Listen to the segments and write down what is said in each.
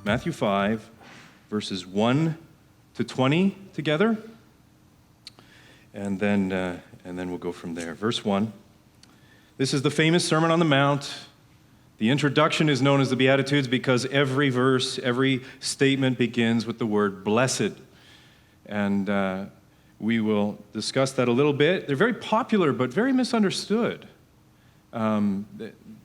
Matthew 5, verses 1 to 20 together, and then we'll go from there. Verse 1. This is the famous Sermon on the Mount. The introduction is known as the Beatitudes because every verse, every statement begins with the word blessed. And we will discuss that a little bit. They're very popular, but very misunderstood,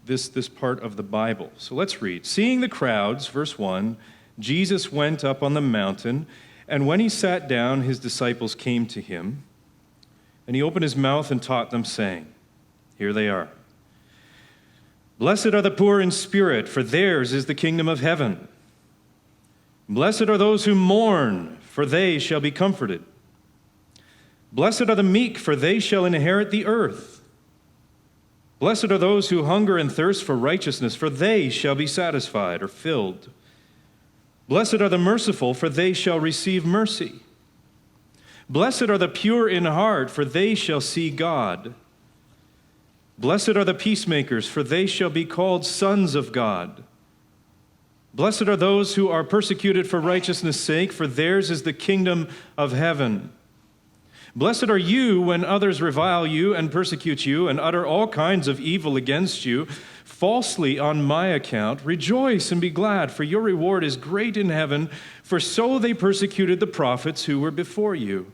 this part of the Bible. So let's read. Seeing the crowds, verse 1, Jesus went up on the mountain, and when he sat down, his disciples came to him, and he opened his mouth and taught them, saying, here they are. Blessed are the poor in spirit, for theirs is the kingdom of heaven. Blessed are those who mourn, for they shall be comforted. Blessed are the meek, for they shall inherit the earth. Blessed are those who hunger and thirst for righteousness, for they shall be satisfied or filled. Blessed are the merciful, for they shall receive mercy. Blessed are the pure in heart, for they shall see God. Blessed are the peacemakers, for they shall be called sons of God. Blessed are those who are persecuted for righteousness' sake, for theirs is the kingdom of heaven. Blessed are you when others revile you and persecute you and utter all kinds of evil against you, falsely on my account. Rejoice and be glad, for your reward is great in heaven, for so they persecuted the prophets who were before you.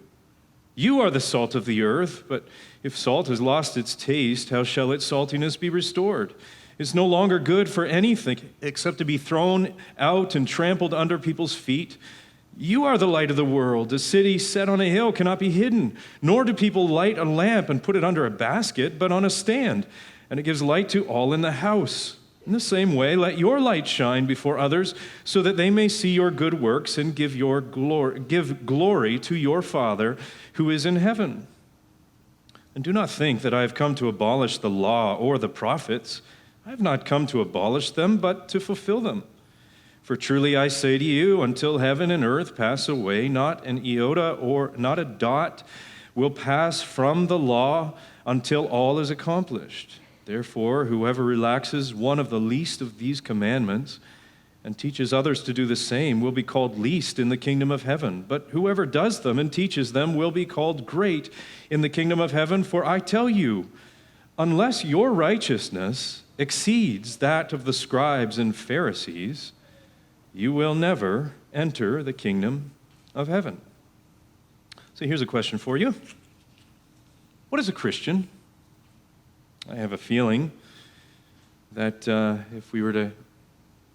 You are the salt of the earth, but if salt has lost its taste, how shall its saltiness be restored? It's no longer good for anything except to be thrown out and trampled under people's feet. You are the light of the world. A city set on a hill cannot be hidden, nor do people light a lamp and put it under a basket, but on a stand, and it gives light to all in the house. In the same way, let your light shine before others, so that they may see your good works and give glory to your Father who is in heaven. And do not think that I have come to abolish the law or the prophets. I have not come to abolish them, but to fulfill them. For truly I say to you, until heaven and earth pass away, not an iota or not a dot will pass from the law until all is accomplished. Therefore, whoever relaxes one of the least of these commandments and teaches others to do the same will be called least in the kingdom of heaven. But whoever does them and teaches them will be called great in the kingdom of heaven. For I tell you, unless your righteousness exceeds that of the scribes and Pharisees, you will never enter the kingdom of heaven. So here's a question for you. What is a Christian? I have a feeling that if we were to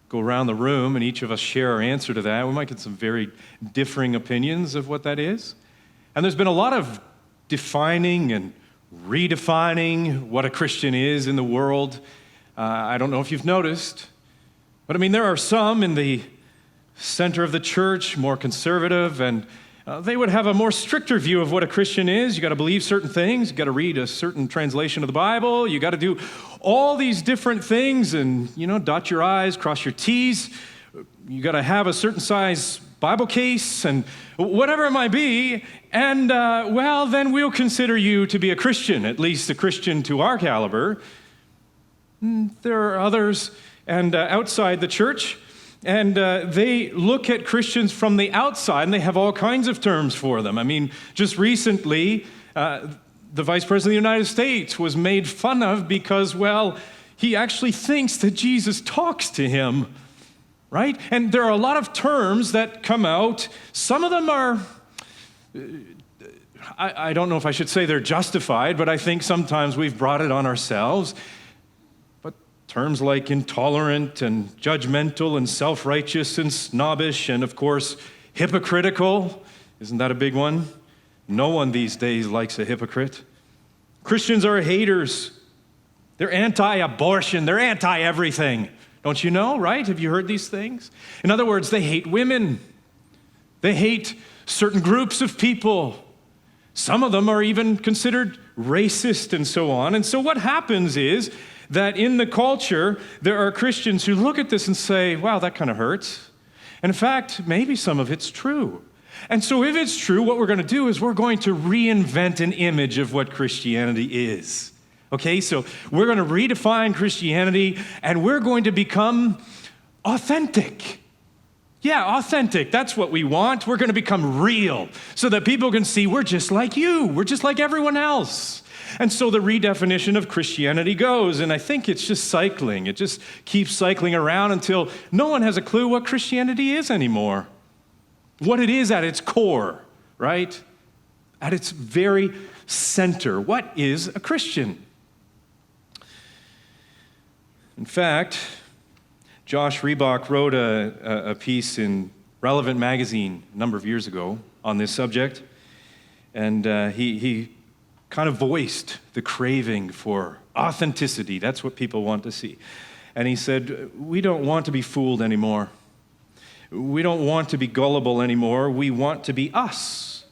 go around the room and each of us share our answer to that, we might get some very differing opinions of what that is. And there's been a lot of defining and redefining what a Christian is in the world. I don't know if you've noticed, but I mean, there are some in the center of the church, more conservative, and they would have a more stricter view of what a Christian is. You got to believe certain things. You got to read a certain translation of the Bible. You got to do all these different things and, dot your I's, cross your T's. You got to have a certain size Bible case and whatever it might be. And, then we'll consider you to be a Christian, at least a Christian to our caliber. There are others and outside the church, and they look at Christians from the outside, and they have all kinds of terms for them. I mean, just recently, the Vice President of the United States was made fun of because, he actually thinks that Jesus talks to him, right? And there are a lot of terms that come out. Some of them are, I don't know if I should say they're justified, but I think sometimes we've brought it on ourselves. Terms like intolerant and judgmental and self-righteous and snobbish and, of course, hypocritical. Isn't that a big one? No one these days likes a hypocrite. Christians are haters. They're anti-abortion. They're anti-everything. Don't you know, right? Have you heard these things? In other words, they hate women. They hate certain groups of people. Some of them are even considered racist and so on. And so what happens is that in the culture, there are Christians who look at this and say, wow, that kind of hurts. And in fact, maybe some of it's true. And so if it's true, what we're going to do is we're going to reinvent an image of what Christianity is. Okay, so we're going to redefine Christianity, and we're going to become authentic. Yeah, authentic. That's what we want. We're going to become real so that people can see we're just like you. We're just like everyone else. And so the redefinition of Christianity goes, and I think it's just cycling. It just keeps cycling around until no one has a clue what Christianity is anymore. What it is at its core, right? At its very center. What is a Christian? In fact, Josh Reebok wrote a piece in Relevant magazine a number of years ago on this subject, and he kind of voiced the craving for authenticity. That's what people want to see. And he said, we don't want to be fooled anymore. We don't want to be gullible anymore. We want to be us,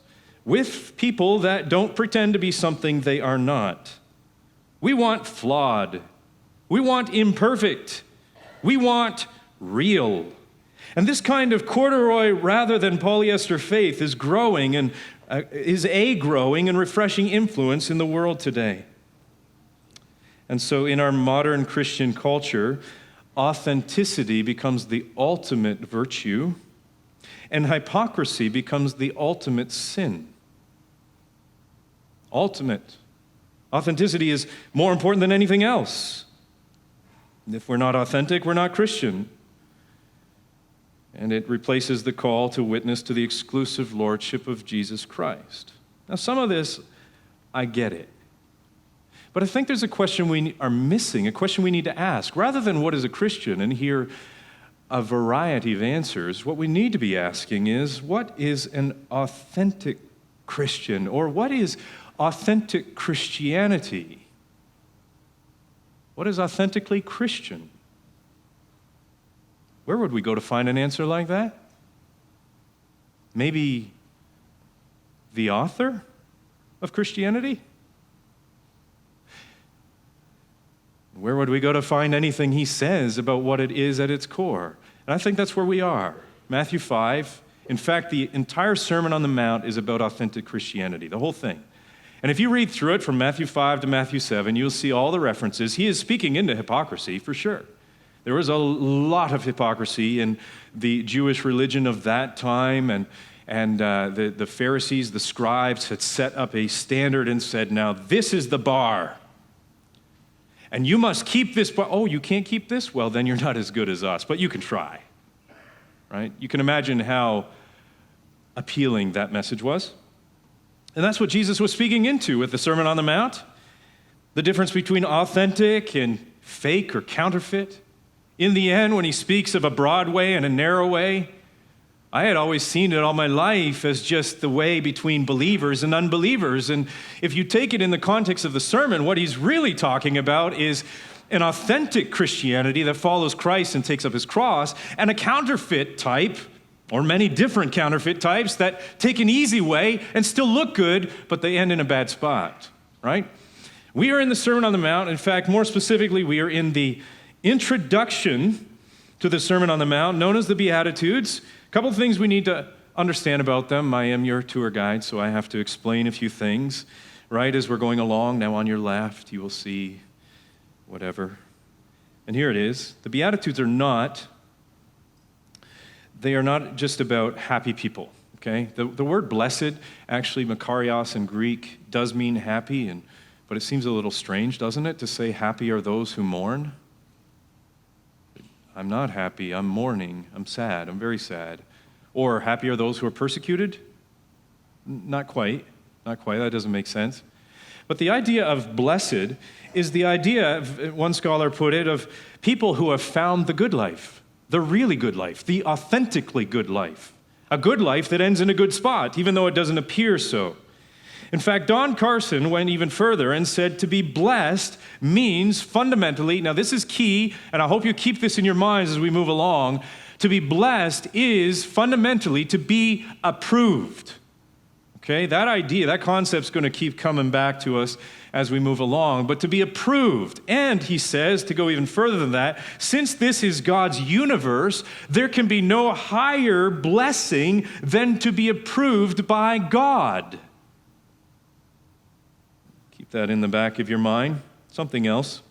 with people that don't pretend to be something they are not. We want flawed. We want imperfect. We want real. And this kind of corduroy rather than polyester faith is growing and is a growing and refreshing influence in the world today. And so in our modern Christian culture, authenticity becomes the ultimate virtue, and hypocrisy becomes the ultimate sin. Ultimate. Authenticity is more important than anything else. If we're not authentic, we're not Christian. And it replaces the call to witness to the exclusive lordship of Jesus Christ. Now, some of this, I get it. But I think there's a question we are missing, a question we need to ask. Rather than what is a Christian and hear a variety of answers, what we need to be asking is, what is an authentic Christian? Or what is authentic Christianity? What is authentically Christian? Where would we go to find an answer like that? Maybe the author of Christianity? Where would we go to find anything he says about what it is at its core? And I think that's where we are. Matthew 5. In fact, the entire Sermon on the Mount is about authentic Christianity, the whole thing. And if you read through it from Matthew 5 to Matthew 7, you'll see all the references. He is speaking into hypocrisy, for sure. There was a lot of hypocrisy in the Jewish religion of that time, and the Pharisees, the scribes, had set up a standard and said, now this is the bar. And you must keep this bar. Oh, you can't keep this? Well, then you're not as good as us, but you can try. Right? You can imagine how appealing that message was. And that's what Jesus was speaking into with the Sermon on the Mount. The difference between authentic and fake or counterfeit. In the end, when he speaks of a broad way and a narrow way, I had always seen it all my life as just the way between believers and unbelievers. And if you take it in the context of the sermon, what he's really talking about is an authentic Christianity that follows Christ and takes up his cross, and a counterfeit type, or many different counterfeit types that take an easy way and still look good, but they end in a bad spot, right? We are in the Sermon on the Mount. In fact, more specifically, we are in the introduction to the Sermon on the Mount, known as the Beatitudes. A couple of things we need to understand about them. I am your tour guide, so I have to explain a few things, right, as we're going along. Now on your left, you will see whatever. And here it is. The Beatitudes are not just about happy people, okay? The word blessed, actually, makarios in Greek, does mean happy, but it seems a little strange, doesn't it, to say happy are those who mourn? I'm not happy, I'm mourning, I'm sad, I'm very sad. Or happy are those who are persecuted? Not quite, that doesn't make sense. But the idea of blessed is the idea, one scholar put it, of people who have found the good life, the really good life, the authentically good life. A good life that ends in a good spot, even though it doesn't appear so. In fact, Don Carson went even further and said to be blessed means fundamentally, now this is key, and I hope you keep this in your minds as we move along, to be blessed is fundamentally to be approved. Okay, that idea, that concept's going to keep coming back to us as we move along, but to be approved. And he says, to go even further than that, since this is God's universe, there can be no higher blessing than to be approved by God. Keep that in the back of your mind. Something else.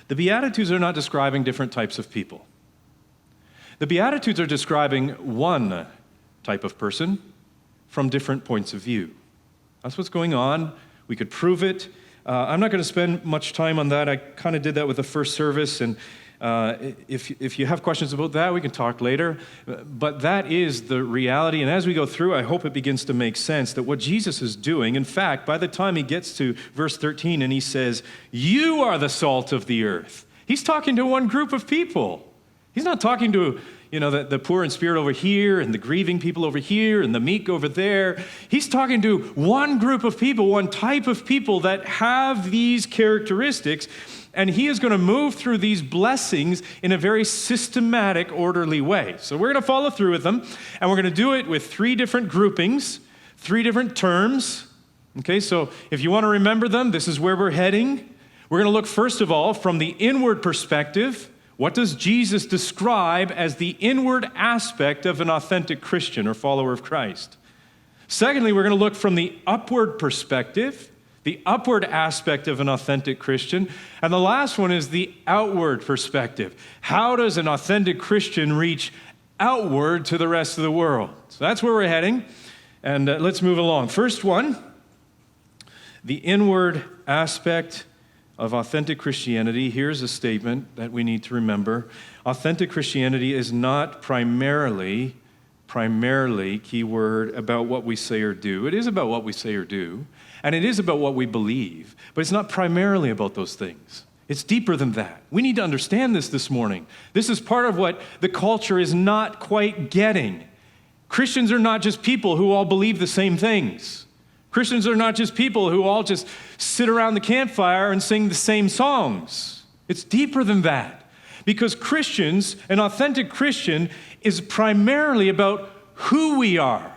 The Beatitudes are not describing different types of people. The Beatitudes are describing one type of person from different points of view. That's what's going on. We could prove it. I'm not going to spend much time on that. I kind of did that with the first service, and if you have questions about that, we can talk later. But that is the reality, and as we go through, I hope it begins to make sense that what Jesus is doing, in fact, by the time he gets to verse 13 and he says, "You are the salt of the earth," he's talking to one group of people. He's not talking to, the poor in spirit over here and the grieving people over here and the meek over there. He's talking to one group of people, one type of people that have these characteristics, and he is going to move through these blessings in a very systematic, orderly way. So we're going to follow through with them, and we're going to do it with 3 different groupings, 3 different terms. Okay, so if you want to remember them, this is where we're heading. We're going to look, first of all, from the inward perspective. What does Jesus describe as the inward aspect of an authentic Christian or follower of Christ? Secondly, we're going to look from the upward perspective, the upward aspect of an authentic Christian. And the last one is the outward perspective. How does an authentic Christian reach outward to the rest of the world? So that's where we're heading. And let's move along. First one, the inward aspect of authentic Christianity. Here's a statement that we need to remember. Authentic Christianity is not primarily, key word, about what we say or do. It is about what we say or do, and it is about what we believe, but it's not primarily about those things. It's deeper than that. We need to understand this morning. This is part of what the culture is not quite getting. Christians are not just people who all believe the same things. Christians are not just people who all just sit around the campfire and sing the same songs. It's deeper than that. Because Christians, an authentic Christian, is primarily about who we are.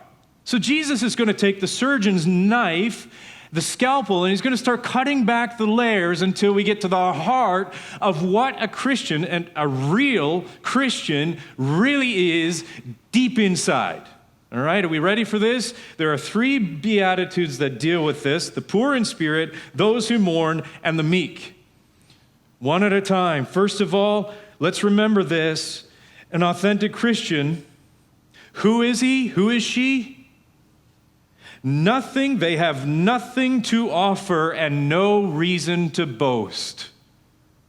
So Jesus is going to take the surgeon's knife, the scalpel, and he's going to start cutting back the layers until we get to the heart of what a Christian, and a real Christian, really is deep inside. All right, are we ready for this? There are 3 Beatitudes that deal with this: the poor in spirit, those who mourn, and the meek. One at a time. First of all, let's remember this. An authentic Christian, who is he? Who is she? Nothing, they have nothing to offer and no reason to boast.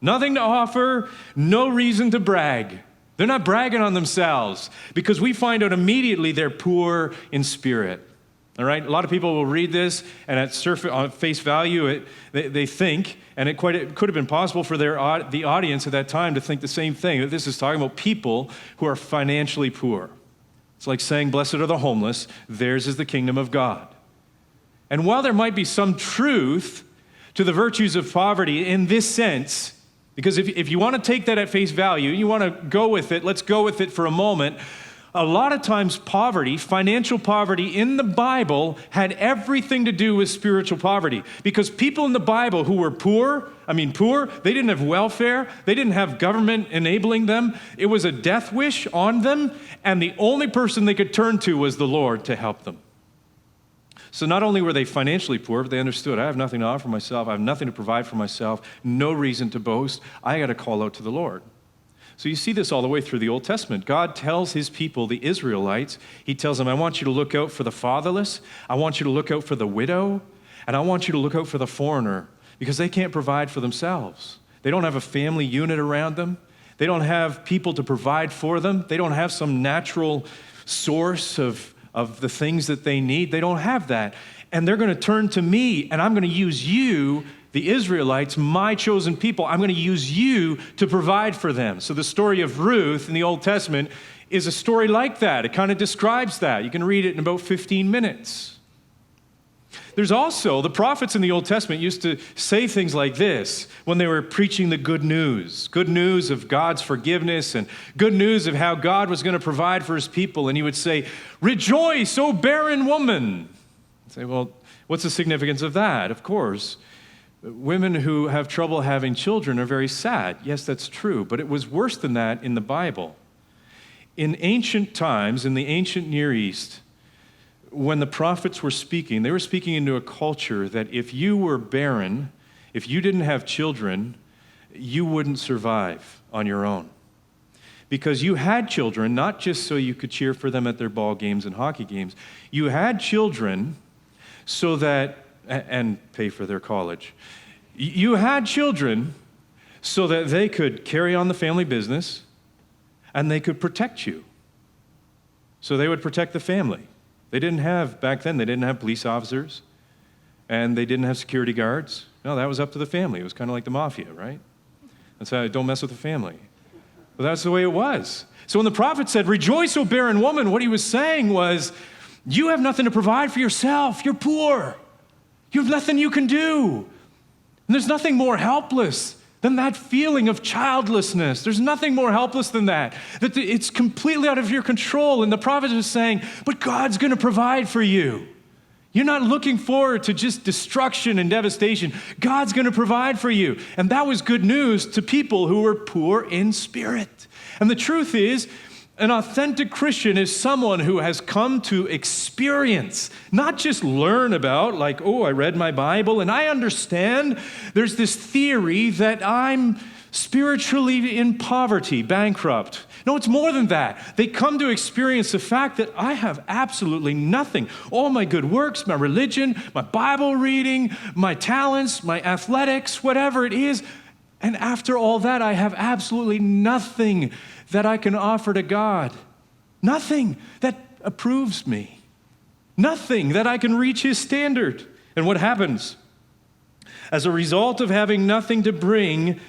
Nothing to offer, no reason to brag. They're not bragging on themselves, because we find out immediately they're poor in spirit. All right? A lot of people will read this, and on face value, they think, and it could have been possible for the audience at that time to think the same thing, that this is talking about people who are financially poor. It's like saying, "Blessed are the homeless, theirs is the kingdom of God." And while there might be some truth to the virtues of poverty in this sense, because if you want to take that at face value, you want to go with it, let's go with it for a moment. A lot of times poverty, financial poverty in the Bible had everything to do with spiritual poverty. Because people in the Bible who were poor, they didn't have welfare, they didn't have government enabling them. It was a death wish on them, and the only person they could turn to was the Lord to help them. So not only were they financially poor, but they understood, I have nothing to offer myself, I have nothing to provide for myself, no reason to boast, I got to call out to the Lord. So you see this all the way through the Old Testament. God tells his people, the Israelites, he tells them, I want you to look out for the fatherless, I want you to look out for the widow, and I want you to look out for the foreigner, because they can't provide for themselves. They don't have a family unit around them. They don't have people to provide for them. They don't have some natural source of the things that they need. They don't have that. And they're going to turn to me, and I'm going to use you, the Israelites, my chosen people. I'm going to use you to provide for them. So the story of Ruth in the Old Testament is a story like that. It kind of describes that. You can read it in about 15 minutes. There's also, the prophets in the Old Testament used to say things like this when they were preaching the good news of God's forgiveness and good news of how God was going to provide for his people. And he would say, "Rejoice, O barren woman." I'd say, well, what's the significance of that? Of course, women who have trouble having children are very sad. Yes, that's true, but it was worse than that in the Bible. In ancient times, in the ancient Near East, when the prophets were speaking, they were speaking into a culture that if you were barren, if you didn't have children, you wouldn't survive on your own. because you had children, not just so you could cheer for them at their ball games and hockey games. You had children so that, and pay for their college. You had children so that they could carry on the family business and they could protect you. So they would protect the family. They didn't have, back then, they didn't have police officers and they didn't have security guards. No, that was up to the family. It was kind of like the mafia, right? That's how, don't mess with the family. But that's the way it was. So when the prophet said, rejoice, O barren woman, what he was saying was, you have nothing to provide for yourself. You're poor. You have nothing you can do. And there's nothing more helpless than that feeling of childlessness. There's nothing more helpless than that. That it's completely out of your control. And the prophet is saying, but God's going to provide for you. You're not looking forward to just destruction and devastation. God's going to provide for you. And that was good news to people who were poor in spirit. And the truth is, an authentic Christian is someone who has come to experience, not just learn about, like, oh, I read my Bible and I understand there's this theory that I'm spiritually in poverty, bankrupt. No, it's more than that. They come to experience the fact that I have absolutely nothing. All my good works, my religion, my Bible reading, my talents, my athletics, whatever it is. And after all that, I have absolutely nothing that I can offer to God. Nothing that approves me. Nothing that I can reach His standard. And what happens? As a result of having nothing to bring,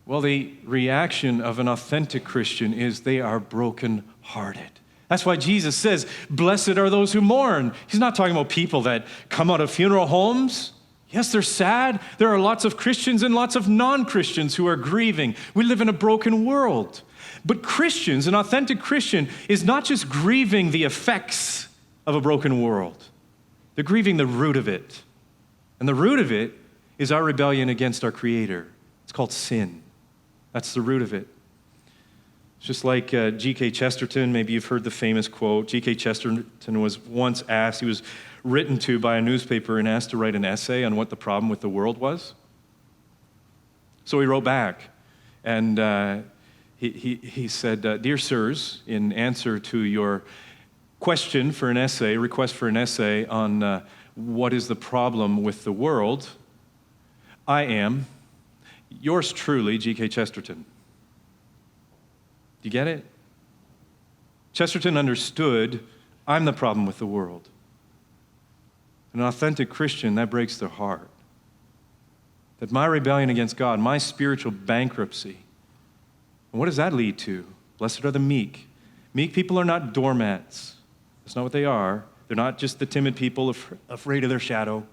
well, the reaction of an authentic Christian is they are brokenhearted. That's why Jesus says, blessed are those who mourn. He's not talking about people that come out of funeral homes. Yes, they're sad. There are lots of Christians and lots of non-Christians who are grieving. We live in a broken world. But Christians, an authentic Christian, is not just grieving the effects of a broken world. They're grieving the root of it. And the root of it is our rebellion against our Creator. It's called sin. That's the root of it. It's just like G.K. Chesterton. Maybe you've heard the famous quote. G.K. Chesterton was once asked, he was written to by a newspaper and asked to write an essay on what the problem with the world was. So he wrote back, and he said, Dear sirs, in answer to your question for an essay, request for an essay on what is the problem with the world, I am yours truly, G.K. Chesterton. Do you get it? Chesterton understood, I'm the problem with the world. An authentic Christian, that breaks their heart. That my rebellion against God, my spiritual bankruptcy, and what does that lead to? Blessed are the meek. Meek people are not doormats. That's not what they are. They're not just the timid people afraid of their shadow.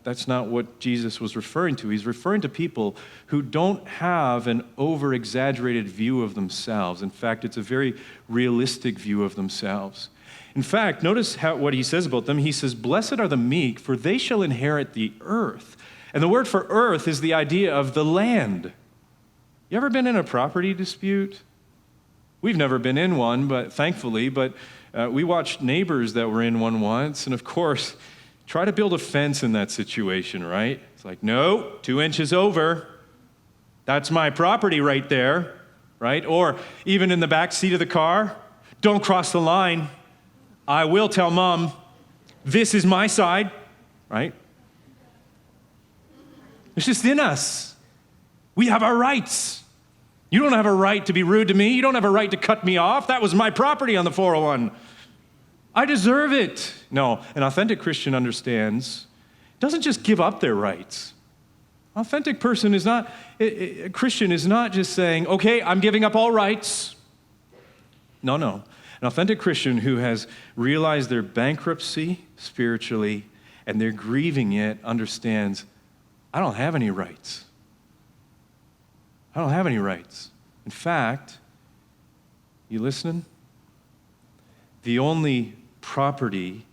That's not what Jesus was referring to. He's referring to people who don't have an over-exaggerated view of themselves. In fact, it's a very realistic view of themselves. In fact, notice what he says about them. He says, blessed are the meek, for they shall inherit the earth. And the word for earth is the idea of the land. You ever been in a property dispute? We've never been in one, but thankfully, we watched neighbors that were in one once, and of course, try to build a fence in that situation, right? It's like, no, 2 inches over. That's my property right there, right? Or even in the back seat of the car, don't cross the line. I will tell Mom, this is my side, right? It's just in us. We have our rights. You don't have a right to be rude to me. You don't have a right to cut me off. That was my property on the 401. I deserve it. No, an authentic Christian understands, doesn't just give up their rights. Authentic person is not, a Christian is not just saying, okay, I'm giving up all rights. No. An authentic Christian who has realized their bankruptcy spiritually and they're grieving it understands, I don't have any rights. I don't have any rights. In fact, you listening? The only property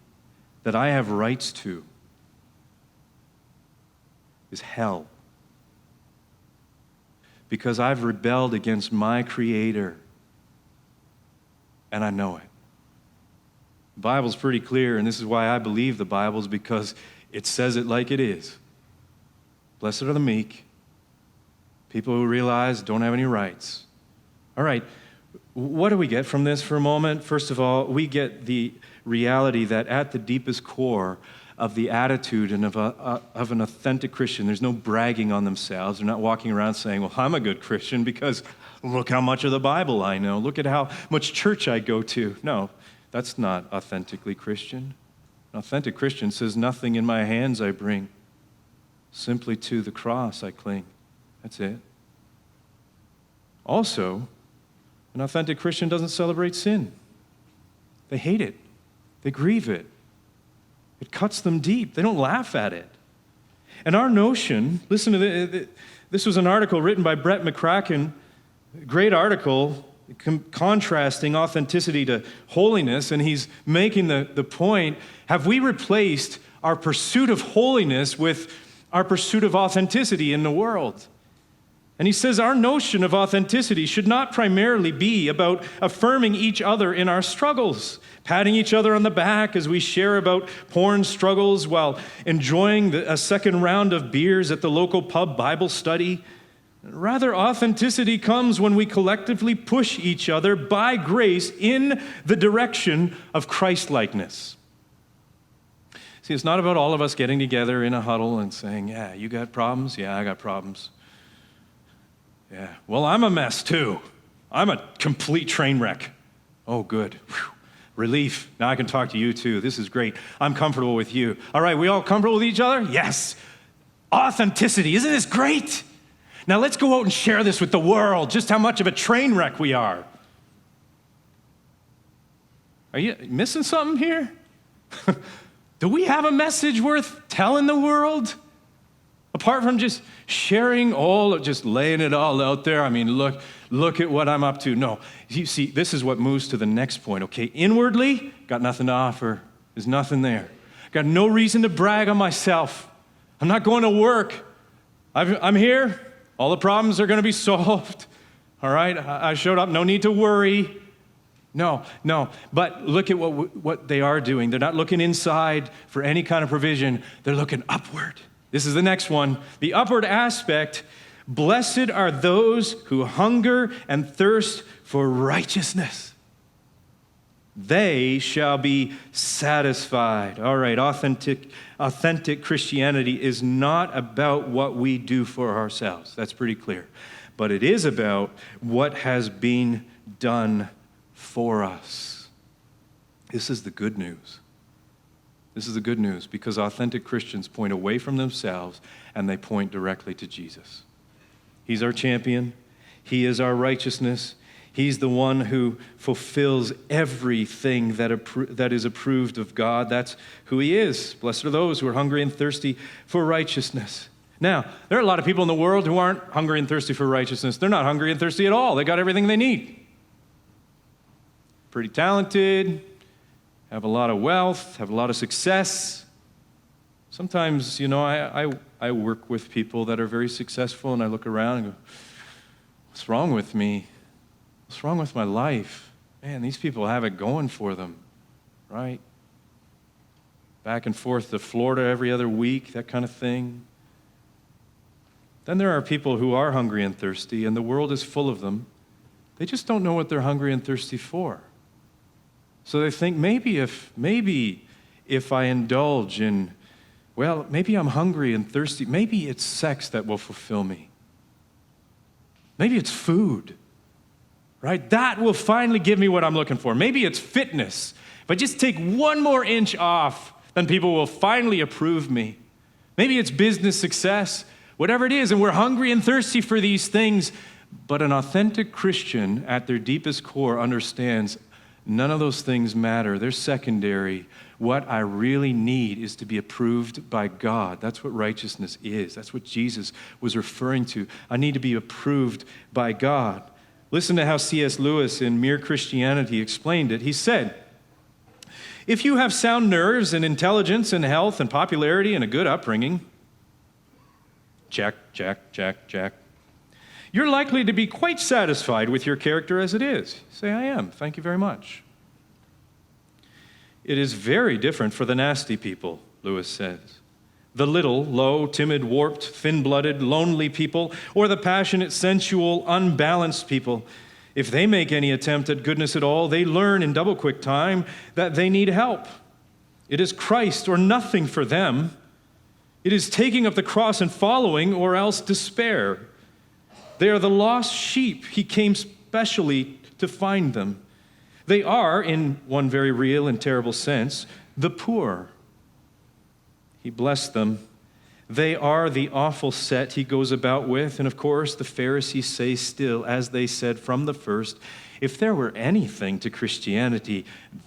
that I have rights to is hell. Because I've rebelled against my Creator, and I know it. The Bible's pretty clear, and this is why I believe the Bible, is because it says it like it is. Blessed are the meek, people who realize don't have any rights. All right, what do we get from this for a moment? First of all, we get the reality that at the deepest core of the attitude and of an authentic Christian, there's no bragging on themselves. They're not walking around saying, well, I'm a good Christian because look how much of the Bible I know. Look at how much church I go to. No, that's not authentically Christian. An authentic Christian says, nothing in my hands I bring. Simply to the cross I cling. That's it. Also, an authentic Christian doesn't celebrate sin. They hate it. They grieve it. It cuts them deep. They don't laugh at it. And our notion, listen to this was an article written by Brett McCracken, a great article contrasting authenticity to holiness, and he's making the point, have we replaced our pursuit of holiness with our pursuit of authenticity in the world? And he says our notion of authenticity should not primarily be about affirming each other in our struggles, patting each other on the back as we share about porn struggles while enjoying a second round of beers at the local pub Bible study. Rather, authenticity comes when we collectively push each other by grace in the direction of Christ-likeness. See, it's not about all of us getting together in a huddle and saying, yeah, you got problems? Yeah, I got problems. Yeah, well, I'm a mess too. I'm a complete train wreck. Oh, good. Whew. Relief. Now I can talk to you too. This is great. I'm comfortable with you. All right, we all comfortable with each other? Yes. Authenticity. Isn't this great? Now let's go out and share this with the world, just how much of a train wreck we are. Are you missing something here? Do we have a message worth telling the world? Apart from just sharing just laying it all out there. I mean, look at what I'm up to. No, you see, this is what moves to the next point, okay? Inwardly, got nothing to offer. There's nothing there. Got no reason to brag on myself. I'm not going to work. I'm here. All the problems are going to be solved. All right? I showed up. No need to worry. No. But look at what they are doing. They're not looking inside for any kind of provision. They're looking upward. This is the next one. The upward aspect, blessed are those who hunger and thirst for righteousness. They shall be satisfied. All right, authentic Christianity is not about what we do for ourselves. That's pretty clear. But it is about what has been done for us. This is the good news. This is the good news because authentic Christians point away from themselves and they point directly to Jesus. He's our champion. He is our righteousness. He's the one who fulfills everything that is approved of God. That's who he is. Blessed are those who are hungry and thirsty for righteousness. Now, there are a lot of people in the world who aren't hungry and thirsty for righteousness. They're not hungry and thirsty at all. They got everything they need. Pretty talented, have a lot of wealth, have a lot of success. Sometimes, I work with people that are very successful and I look around and go, what's wrong with me? What's wrong with my life? Man, these people have it going for them, right? Back and forth to Florida every other week, that kind of thing. Then there are people who are hungry and thirsty, and the world is full of them. They just don't know what they're hungry and thirsty for. So they think maybe if I indulge in, maybe I'm hungry and thirsty. Maybe it's sex that will fulfill me. Maybe it's food, right? That will finally give me what I'm looking for. Maybe it's fitness. If I just take one more inch off, then people will finally approve me. Maybe it's business success, whatever it is, and we're hungry and thirsty for these things. But an authentic Christian at their deepest core understands none of those things matter. They're secondary. What I really need is to be approved by God. That's what righteousness is. That's what Jesus was referring to. I need to be approved by God. Listen to how C.S. Lewis in Mere Christianity explained it. He said, if you have sound nerves and intelligence and health and popularity and a good upbringing, check, you're likely to be quite satisfied with your character as it is. Say, I am. Thank you very much. It is very different for the nasty people, Lewis says. The little, low, timid, warped, thin-blooded, lonely people, or the passionate, sensual, unbalanced people. If they make any attempt at goodness at all, they learn in double quick time that they need help. It is Christ or nothing for them. It is taking up the cross and following, or else despair. They are the lost sheep. He came specially to find them. They are, in one very real and terrible sense, the poor. He blessed them. They are the awful set he goes about with. And of course, the Pharisees say still, as they said from the first, if there were anything to Christianity,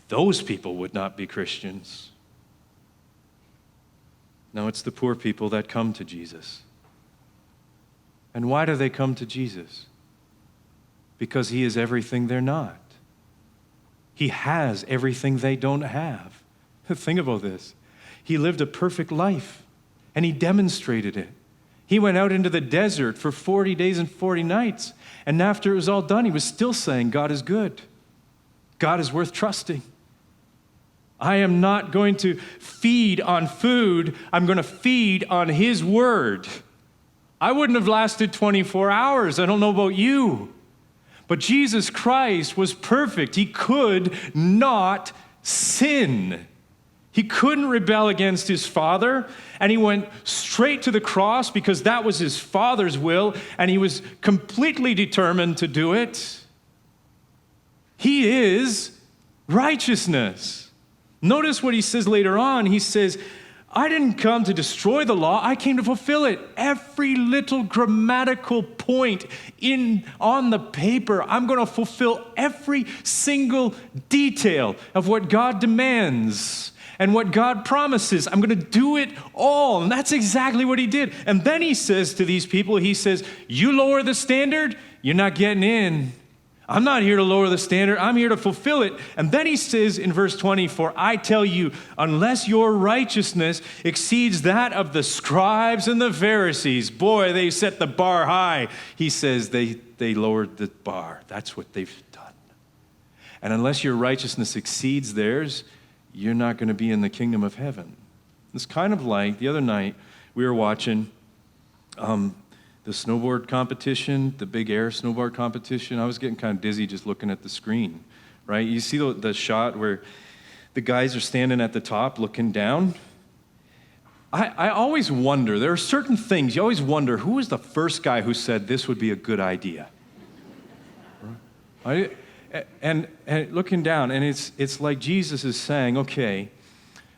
those people would not be Christians. No, it's the poor people that come to Jesus. And why do they come to Jesus? Because he is everything they're not. He has everything they don't have. Think about this. He lived a perfect life, and he demonstrated it. He went out into the desert for 40 days and 40 nights, and after it was all done, he was still saying, God is good. God is worth trusting. I am not going to feed on food. I'm going to feed on his word. I wouldn't have lasted 24 hours. I don't know about you. But Jesus Christ was perfect. He could not sin. He couldn't rebel against his Father, and he went straight to the cross because that was his Father's will, and he was completely determined to do it. He is righteousness. Notice what he says later on. He says, I didn't come to destroy the law. I came to fulfill it. Every little grammatical point on the paper, I'm going to fulfill every single detail of what God demands and what God promises. I'm going to do it all. And that's exactly what he did. And then he says to these people, he says, you lower the standard, you're not getting in. I'm not here to lower the standard. I'm here to fulfill it. And then he says in verse 20, for I tell you, unless your righteousness exceeds that of the scribes and the Pharisees, boy, they set the bar high. He says they lowered the bar. That's what they've done. And unless your righteousness exceeds theirs, you're not going to be in the kingdom of heaven. It's kind of like the other night we were watching the snowboard competition, the big air snowboard competition. I was getting kind of dizzy just looking at the screen, right? You see the shot where the guys are standing at the top looking down. I always wonder, there are certain things, you always wonder, who was the first guy who said this would be a good idea? Right? And looking down, and it's like Jesus is saying, okay,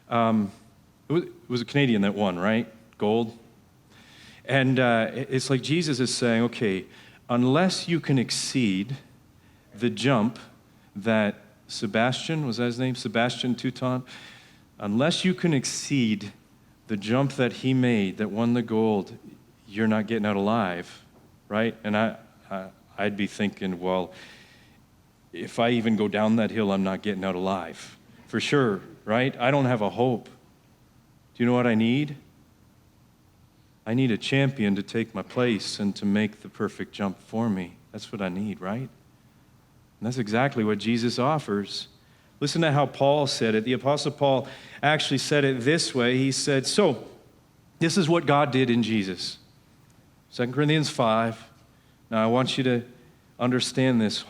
it was a Canadian that won, right? Gold. And it's like Jesus is saying, okay, unless you can exceed the jump that Sebastian, was that his name? Sebastian Touton? Unless you can exceed the jump that he made that won the gold, you're not getting out alive, right? And I'd be thinking, well, if I even go down that hill, I'm not getting out alive. For sure, right? I don't have a hope. Do you know what I need? I need a champion to take my place and to make the perfect jump for me. That's what I need, right? And that's exactly what Jesus offers. Listen to how Paul said it. The Apostle Paul actually said it this way. He said, so, this is what God did in Jesus. 2 Corinthians 5. Now, I want you to understand this.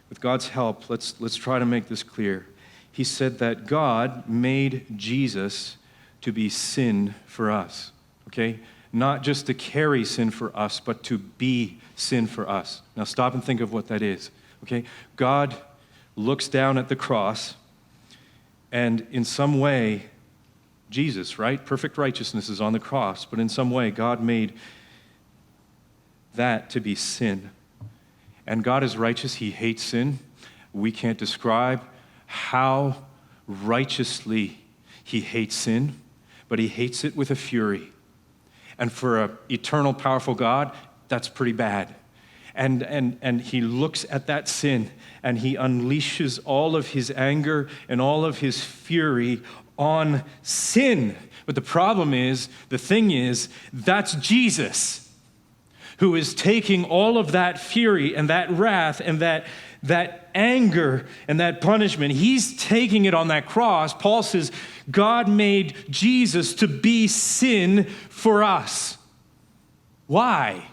With God's help, let's try to make this clear. He said that God made Jesus to be sin for us, okay? Not just to carry sin for us, but to be sin for us. Now stop and think of what that is, okay? God looks down at the cross, and in some way, Jesus, right? Perfect righteousness is on the cross, but in some way, God made that to be sin. And God is righteous. He hates sin. We can't describe how righteously he hates sin, but he hates it with a fury. And for an eternal, powerful God, that's pretty bad. And he looks at that sin, and he unleashes all of his anger and all of his fury on sin. But the problem is, the thing is, that's Jesus, who is taking all of that fury and that wrath and that anger and that punishment. He's taking it on that cross. Paul says, God made Jesus to be sin for us. Why?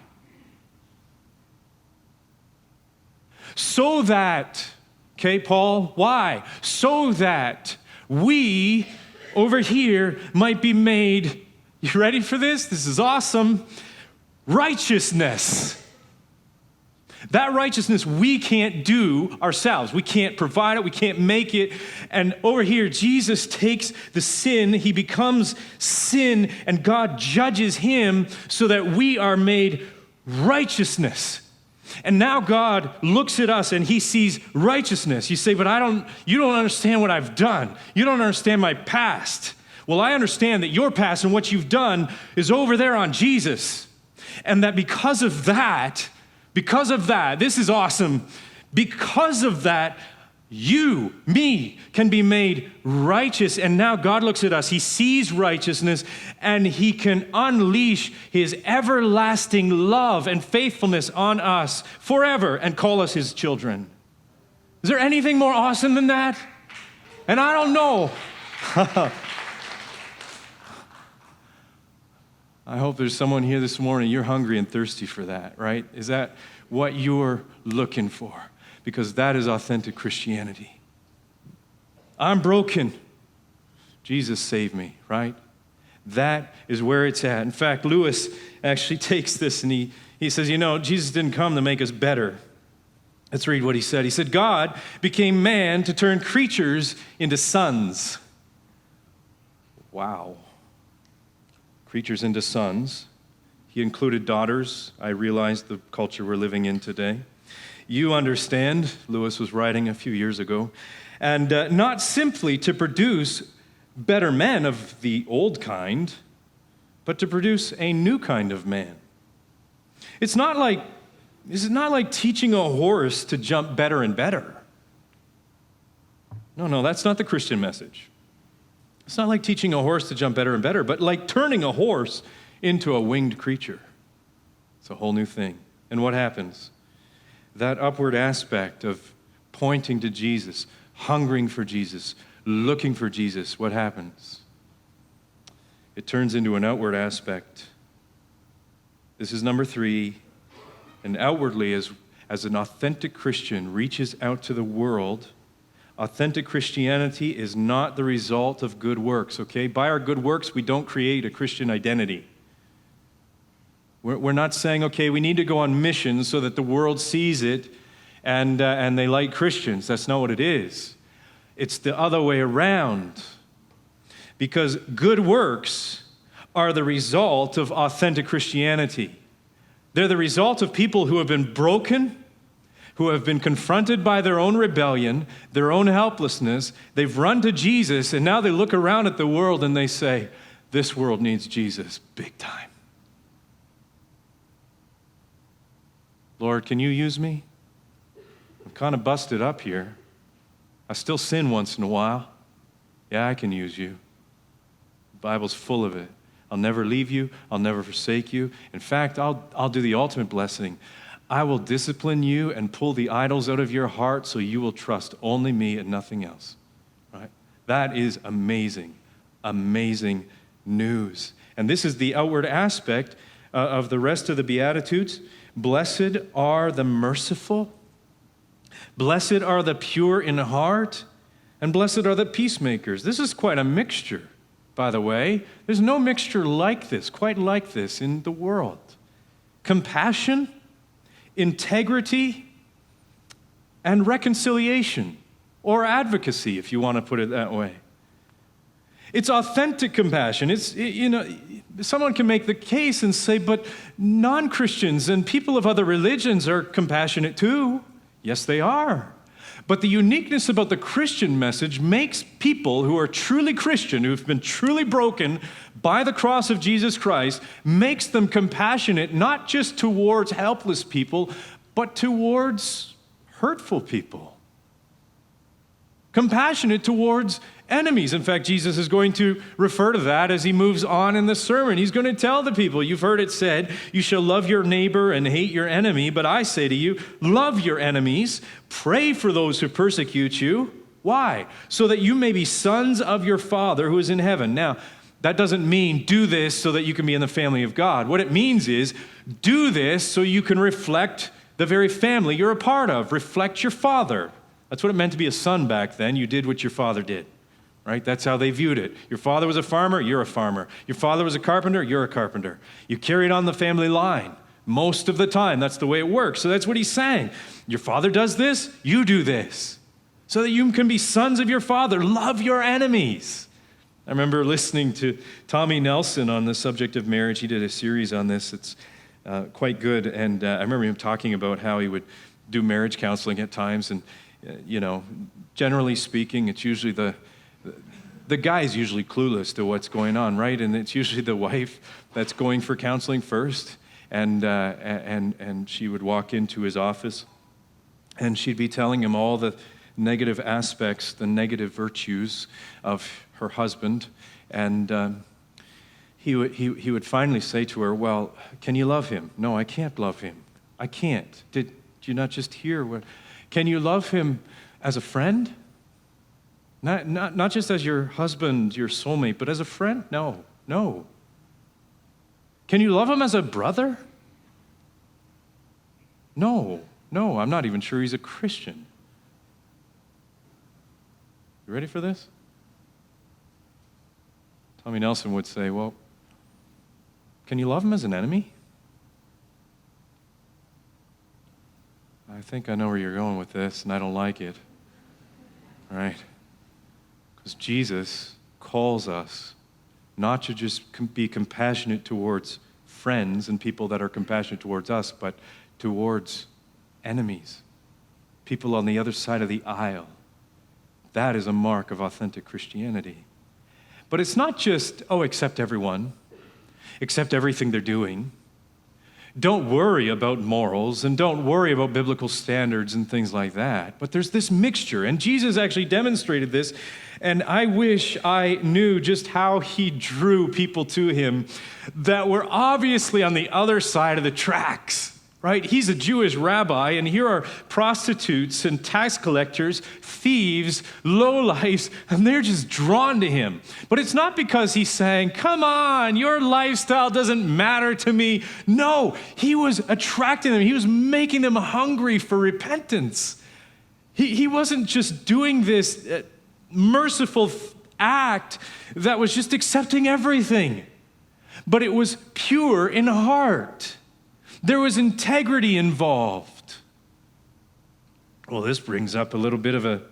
So that, okay, Paul, why? So that we over here might be made, you ready for this? This is awesome. Righteousness. That righteousness we can't do ourselves. We can't provide it. We can't make it. And over here, Jesus takes the sin. He becomes sin, and God judges him so that we are made righteousness. And now God looks at us and he sees righteousness. You say, but you don't understand what I've done. You don't understand my past. Well, I understand that your past and what you've done is over there on Jesus. And that because of that, this is awesome. Because of that, you, me, can be made righteous. And now God looks at us. He sees righteousness, and he can unleash his everlasting love and faithfulness on us forever and call us his children. Is there anything more awesome than that? And I don't know. I hope there's someone here this morning, you're hungry and thirsty for that, right? Is that what you're looking for? Because that is authentic Christianity. I'm broken. Jesus saved me, right? That is where it's at. In fact, Lewis actually takes this and he says, Jesus didn't come to make us better. Let's read what he said. He said, God became man to turn creatures into sons. Wow. Creatures into sons. He included daughters. I realize the culture we're living in today. You understand, Lewis was writing a few years ago, and not simply to produce better men of the old kind, but to produce a new kind of man. It's not like teaching a horse to jump better and better. No, that's not the Christian message. It's not like teaching a horse to jump better and better, but like turning a horse into a winged creature. It's a whole new thing. And what happens? That upward aspect of pointing to Jesus, hungering for Jesus, looking for Jesus, what happens? It turns into an outward aspect. This is number 3. And outwardly, as an authentic Christian reaches out to the world, authentic Christianity is not the result of good works, okay? By our good works, we don't create a Christian identity. We're not saying, okay, we need to go on missions so that the world sees it and they like Christians. That's not what it is. It's the other way around. Because good works are the result of authentic Christianity. They're the result of people who have been broken, who have been confronted by their own rebellion, their own helplessness. They've run to Jesus, and now they look around at the world and they say, this world needs Jesus big time. Lord, can you use me? I'm kind of busted up here. I still sin once in a while. Yeah, I can use you. The Bible's full of it. I'll never leave you. I'll never forsake you. In fact, I'll do the ultimate blessing. I will discipline you and pull the idols out of your heart so you will trust only me and nothing else. Right? That is amazing, amazing news. And this is the outward aspect of the rest of the Beatitudes. Blessed are the merciful. Blessed are the pure in heart. And blessed are the peacemakers. This is quite a mixture, by the way. There's no mixture like this, quite like this in the world. Compassion, integrity, and reconciliation, or advocacy, if you want to put it that way. It's authentic compassion. Someone can make the case and say, but non-Christians and people of other religions are compassionate too. Yes, they are. But the uniqueness about the Christian message makes people who are truly Christian, who've been truly broken by the cross of Jesus Christ, makes them compassionate, not just towards helpless people, but towards hurtful people. Compassionate towards enemies. In fact, Jesus is going to refer to that as he moves on in the sermon. He's going to tell the people, you've heard it said, you shall love your neighbor and hate your enemy. But I say to you, love your enemies, pray for those who persecute you. Why? So that you may be sons of your Father who is in heaven. Now, that doesn't mean do this so that you can be in the family of God. What it means is do this so you can reflect the very family you're a part of. Reflect your father. That's what it meant to be a son back then. You did what your father did, right? That's how they viewed it. Your father was a farmer, you're a farmer. Your father was a carpenter, you're a carpenter. You carried on the family line. Most of the time, that's the way it works. So that's what he's saying. Your father does this, you do this. So that you can be sons of your father. Love your enemies. I remember listening to Tommy Nelson on the subject of marriage. He did a series on this. It's quite good. And I remember him talking about how he would do marriage counseling at times. And, generally speaking, it's usually the guy's usually clueless to what's going on, right? And it's usually the wife that's going for counseling first. And she would walk into his office, and she'd be telling him all the negative aspects, the negative virtues of her husband. And he would finally say to her, well, can you love him? No, I can't love him. I can't. Did you not just hear what? Can you love him as a friend? Not just as your husband, your soulmate, but as a friend? No. Can you love him as a brother? No, I'm not even sure he's a Christian. You ready for this? Tommy Nelson would say, well, can you love him as an enemy? I think I know where you're going with this, and I don't like it. All right? Because Jesus calls us not to just be compassionate towards friends and people that are compassionate towards us, but towards enemies, people on the other side of the aisle. That is a mark of authentic Christianity. But it's not just, accept everyone, accept everything they're doing. Don't worry about morals and don't worry about biblical standards and things like that. But there's this mixture, and Jesus actually demonstrated this, and I wish I knew just how he drew people to him that were obviously on the other side of the tracks. Right? He's a Jewish rabbi, and here are prostitutes and tax collectors, thieves, lowlifes, and they're just drawn to him. But it's not because he's saying, come on, your lifestyle doesn't matter to me. No, he was attracting them. He was making them hungry for repentance. He wasn't just doing this merciful act that was just accepting everything, but it was pure in heart. There was integrity involved. Well, this brings up a little bit of a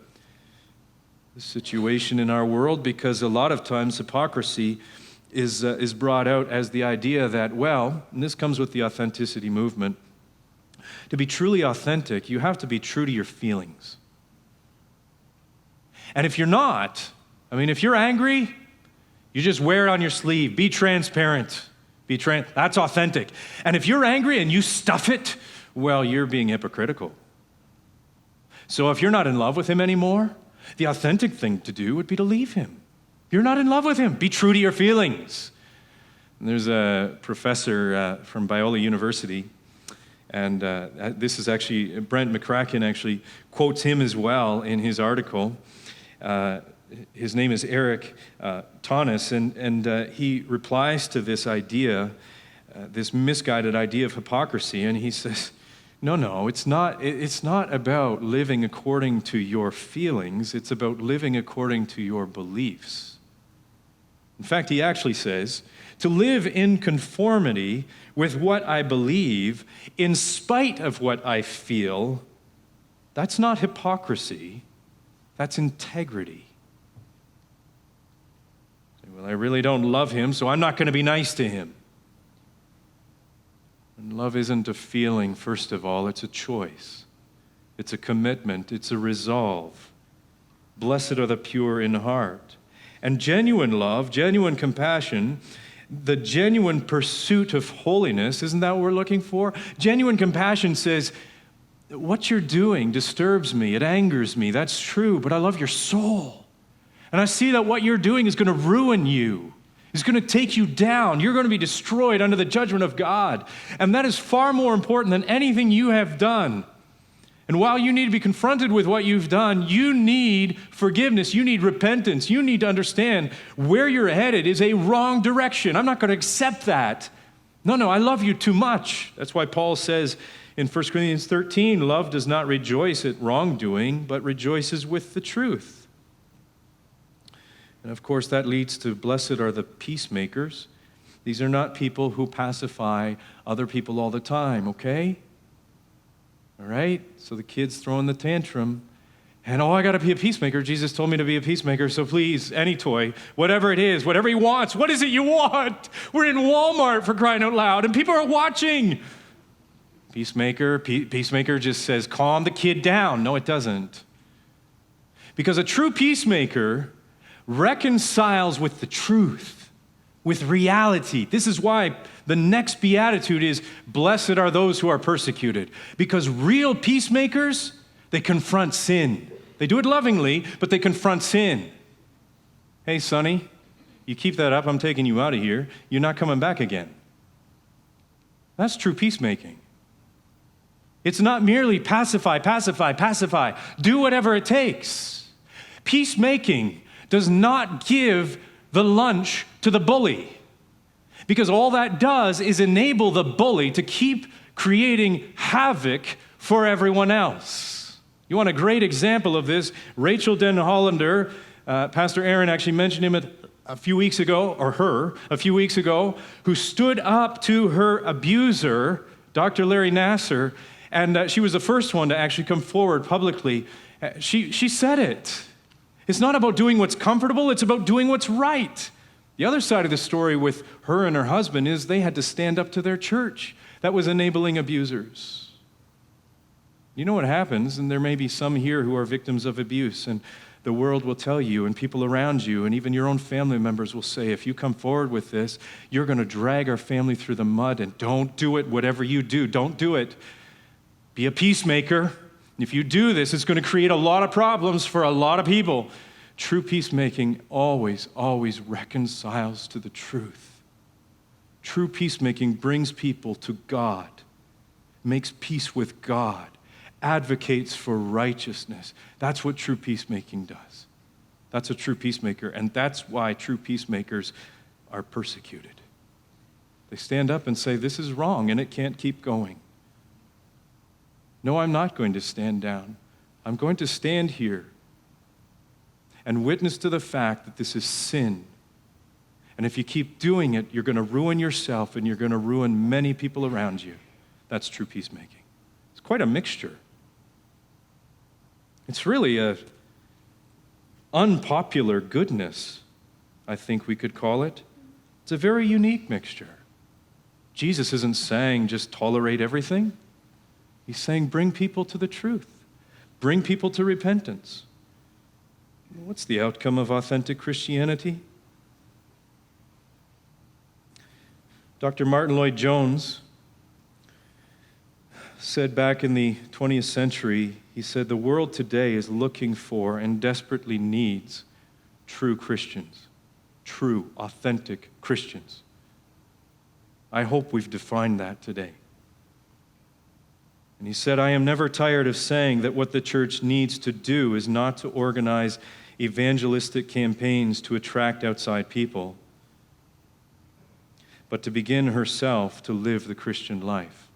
situation in our world, because a lot of times hypocrisy is brought out as the idea that, well, and this comes with the authenticity movement, to be truly authentic, you have to be true to your feelings. And if you're not, if you're angry, you just wear it on your sleeve. Be transparent. That's authentic. And if you're angry and you stuff it, well, you're being hypocritical. So if you're not in love with him anymore, the authentic thing to do would be to leave him. You're not in love with him. Be true to your feelings. And there's a professor from Biola University, and this is actually, Brent McCracken actually quotes him as well in his article. His name is Eric Taunus, and he replies to this idea, this misguided idea of hypocrisy, and he says, no, it's not about living according to your feelings, it's about living according to your beliefs. In fact, he actually says, to live in conformity with what I believe, in spite of what I feel, that's not hypocrisy, that's integrity. Well, I really don't love him, so I'm not going to be nice to him. And love isn't a feeling, first of all. It's a choice. It's a commitment. It's a resolve. Blessed are the pure in heart. And genuine love, genuine compassion, the genuine pursuit of holiness, isn't that what we're looking for? Genuine compassion says, what you're doing disturbs me. It angers me. That's true, but I love your soul. And I see that what you're doing is going to ruin you. It's going to take you down. You're going to be destroyed under the judgment of God. And that is far more important than anything you have done. And while you need to be confronted with what you've done, you need forgiveness. You need repentance. You need to understand where you're headed is a wrong direction. I'm not going to accept that. No, I love you too much. That's why Paul says in 1 Corinthians 13, love does not rejoice at wrongdoing, but rejoices with the truth. And of course, that leads to blessed are the peacemakers. These are not people who pacify other people all the time, okay? All right? So the kid's throwing the tantrum. And, I got to be a peacemaker. Jesus told me to be a peacemaker, so please, any toy, whatever it is, whatever he wants, what is it you want? We're in Walmart, for crying out loud, and people are watching. Peacemaker just says, calm the kid down. No, it doesn't. Because a true peacemaker reconciles with the truth, with reality. This is why the next beatitude is, blessed are those who are persecuted. Because real peacemakers, they confront sin. They do it lovingly, but they confront sin. Hey, Sonny, you keep that up, I'm taking you out of here. You're not coming back again. That's true peacemaking. It's not merely pacify. Do whatever it takes. Peacemaking does not give the lunch to the bully, because all that does is enable the bully to keep creating havoc for everyone else. You want a great example of this? Rachel Den Hollander, Pastor Aaron actually mentioned him a few weeks ago, who stood up to her abuser, Dr. Larry Nasser, and she was the first one to actually come forward publicly. She said it. It's not about doing what's comfortable, it's about doing what's right. The other side of the story with her and her husband is they had to stand up to their church that was enabling abusers. You know what happens, and there may be some here who are victims of abuse, and the world will tell you, and people around you, and even your own family members will say, if you come forward with this, you're going to drag our family through the mud, and don't do it, whatever you do, don't do it. Be a peacemaker. If you do this, it's going to create a lot of problems for a lot of people. True peacemaking always reconciles to the truth. True peacemaking brings people to God, makes peace with God, advocates for righteousness. That's what true peacemaking does. That's a true peacemaker, and that's why true peacemakers are persecuted. They stand up and say, this is wrong, and it can't keep going. No, I'm not going to stand down. I'm going to stand here and witness to the fact that this is sin. And if you keep doing it, you're going to ruin yourself and you're going to ruin many people around you. That's true peacemaking. It's quite a mixture. It's really a unpopular goodness, I think we could call it. It's a very unique mixture. Jesus isn't saying just tolerate everything. He's saying bring people to the truth. Bring people to repentance. What's the outcome of authentic Christianity? Dr. Martin Lloyd-Jones said back in the 20th century, he said, the world today is looking for and desperately needs true Christians, true, authentic Christians. I hope we've defined that today. And he said, I am never tired of saying that what the church needs to do is not to organize evangelistic campaigns to attract outside people, but to begin herself to live the Christian life.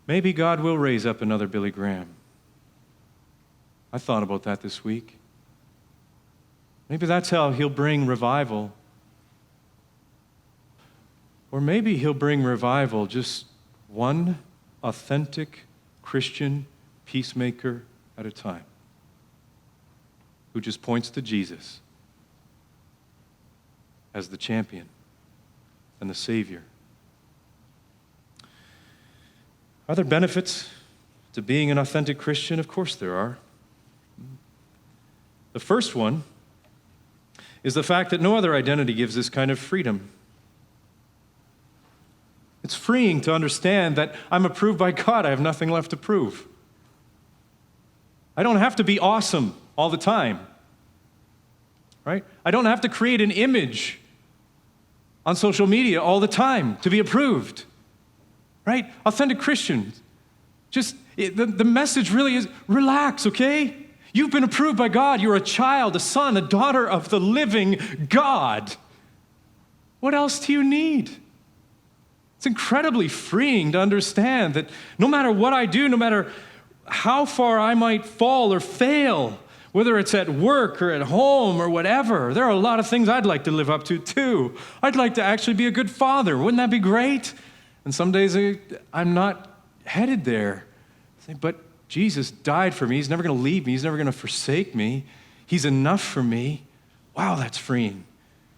Maybe God will raise up another Billy Graham. I thought about that this week. Maybe that's how he'll bring revival. Or maybe he'll bring revival, just one authentic Christian peacemaker at a time, who just points to Jesus as the champion and the Savior. Are there benefits to being an authentic Christian? Of course there are. The first one is the fact that no other identity gives this kind of freedom. It's freeing to understand that I'm approved by God. I have nothing left to prove. I don't have to be awesome all the time, right? I don't have to create an image on social media all the time to be approved, right? Authentic Christians. The message really is, relax, okay? You've been approved by God. You're a child, a son, a daughter of the living God. What else do you need? It's incredibly freeing to understand that no matter what I do, no matter how far I might fall or fail, whether it's at work or at home or whatever, there are a lot of things I'd like to live up to too. I'd like to actually be a good father. Wouldn't that be great? And some days I'm not headed there. But Jesus died for me. He's never going to leave me. He's never going to forsake me. He's enough for me. Wow, that's freeing.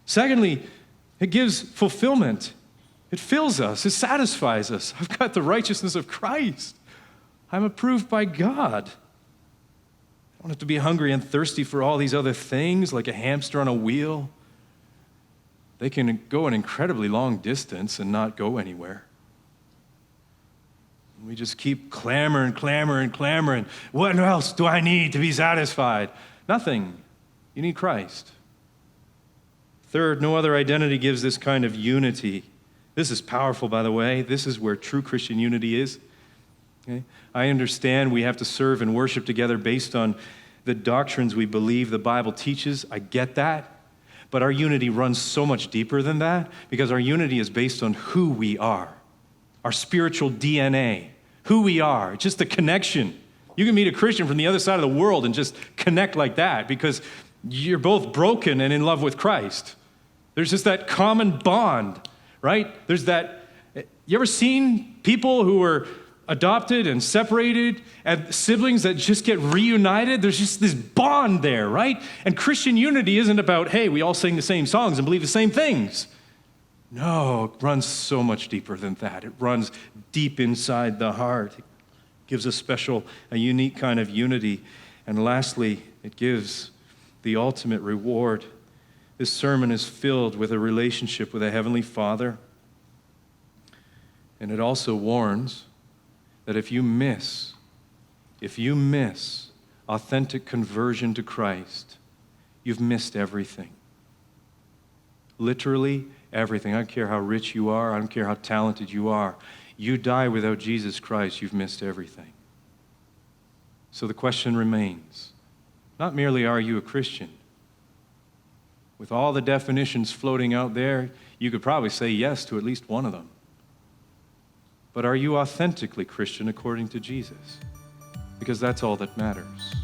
Secondly, it gives fulfillment. It fills us. It satisfies us. I've got the righteousness of Christ. I'm approved by God. I don't have to be hungry and thirsty for all these other things like a hamster on a wheel. They can go an incredibly long distance and not go anywhere. We just keep clamoring. What else do I need to be satisfied? Nothing. You need Christ. Third, no other identity gives this kind of unity. This is powerful, by the way. This is where true Christian unity is. Okay? I understand we have to serve and worship together based on the doctrines we believe the Bible teaches. I get that. But our unity runs so much deeper than that because our unity is based on who we are, our spiritual DNA, who we are, just the connection. You can meet a Christian from the other side of the world and just connect like that because you're both broken and in love with Christ. There's just that common bond, right? There's that. You ever seen people who were adopted and separated and siblings that just get reunited? There's just this bond there, right? And Christian unity isn't about, hey, we all sing the same songs and believe the same things. No, it runs so much deeper than that. It runs deep inside the heart. It gives a unique kind of unity. And lastly, it gives the ultimate reward. This sermon is filled with a relationship with a Heavenly Father. And it also warns that if you miss authentic conversion to Christ, you've missed everything. Literally everything. I don't care how rich you are. I don't care how talented you are. You die without Jesus Christ, you've missed everything. So the question remains, not merely are you a Christian? With all the definitions floating out there, you could probably say yes to at least one of them. But are you authentically Christian according to Jesus? Because that's all that matters.